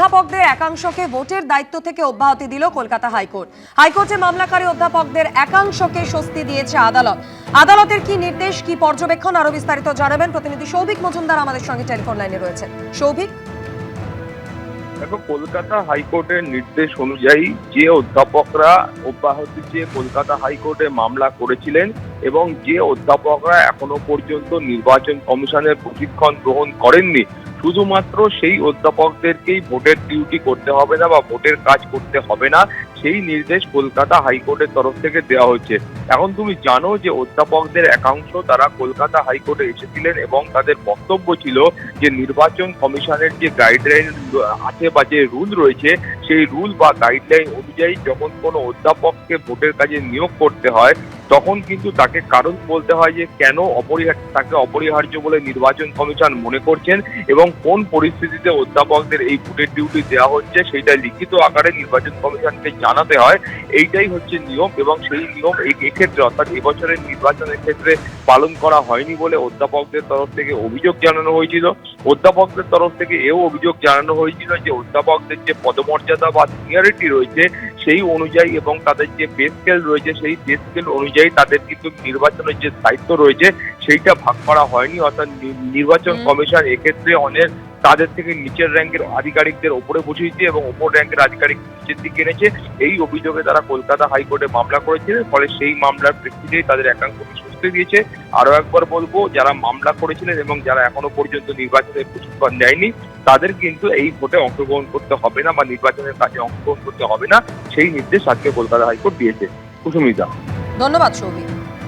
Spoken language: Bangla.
অধ্যাপকদের একাংশকে ভোটের দায়িত্ব থেকে অব্যাহতি দিল কলকাতা হাইকোর্ট। হাইকোর্টে মামলাকারী অধ্যাপকদের একাংশকে স্বস্তি দিয়েছে আদালত। আদালতের কি নির্দেশ, কি পর্যবেক্ষণ, আরো বিস্তারিত জানাবেন প্রতিনিধি সৌভিক মজুমদার আমাদের সঙ্গে টেলিফোন লাইনে রয়েছে। সৌভিক, দেখো, কলকাতা হাইকোর্টের নির্দেশ অনুযায়ী যে অধ্যাপকরা অব্যাহতি চেয়ে কলকাতা হাইকোর্টে মামলা করেছিলেন এবং যে অধ্যাপকরা এখনো পর্যন্ত নির্বাচন কমিশনের প্রশিক্ষণ গ্রহণ করেননি, শুধুমাত্র সেই অধ্যাপকদেরকেই ভোটের ডিউটি করতে হবে না বা ভোটের কাজ করতে হবে না, সেই নির্দেশ কলকাতা হাইকোর্টের তরফ থেকে দেওয়া হচ্ছে। এখন তুমি জানো যে অধ্যাপকদের একাংশ তারা কলকাতা হাইকোর্টে এসেছিলেন এবং তাদের বক্তব্য ছিল যে নির্বাচন কমিশনের যে গাইডলাইন আছে বা যে রুল রয়েছে, সেই রুল বা গাইডলাইন অনুযায়ী যখন কোনো অধ্যাপককে ভোটের কাজে নিয়োগ করতে হয় তখন কিন্তু তাকে কারণ বলতে হয় যে কেন তাকে অপরিহার্য বলে নির্বাচন কমিশন মনে করছেন এবং কোন পরিস্থিতিতে অধ্যাপকদের এই ভোটের ডিউটি দেওয়া হচ্ছে সেটা লিখিত আকারে নির্বাচন কমিশনকে জানাতে হয়। এইটাই হচ্ছে নিয়ম এবং সেই নিয়ম এক্ষেত্রে অর্থাৎ এবছরের নির্বাচনের ক্ষেত্রে পালন করা হয়নি বলে অধ্যাপকদের তরফ থেকে অভিযোগ জানানো হয়েছিল। অধ্যাপকদের তরফ থেকে এও অভিযোগ জানানো হয়েছিল যে অধ্যাপকদের যে পদমর্যাদা বা সিনিয়রিটি রয়েছে সেই অনুযায়ী এবং তাদের যে পে স্কেল রয়েছে সেই পে স্কেল অনুযায়ী তাদের কিন্তু নির্বাচনের যে দায়িত্ব রয়েছে সেইটা ভাগ করা হয়নি। অর্থাৎ নির্বাচন কমিশন এক্ষেত্রে অনেক তাদের থেকে নিচের র্যাঙ্কের আধিকারিকদের ওপরে বসিয়েছে এবং ওপর র্যাঙ্কের আধিকারিক নিচের দিকে এনেছে। এই অভিযোগে তারা কলকাতা হাইকোর্টে মামলা করেছিলেন, ফলে সেই মামলার প্রেক্ষিতেই তাদের একাংশকে স্বস্তি দিয়েছে। আরো একবার বলবো, যারা মামলা করেছিলেন এবং যারা এখনো পর্যন্ত নির্বাচনের প্রশিক্ষণ নেয়নি তাদের কিন্তু এই ভোটে অংশগ্রহণ করতে হবে না বা নির্বাচনের কাজে অংশগ্রহণ করতে হবে না, সেই নির্দেশ আজকে কলকাতা হাইকোর্ট দিয়েছে। কুসুমিতা, ধন্যবাদ সৌভিক।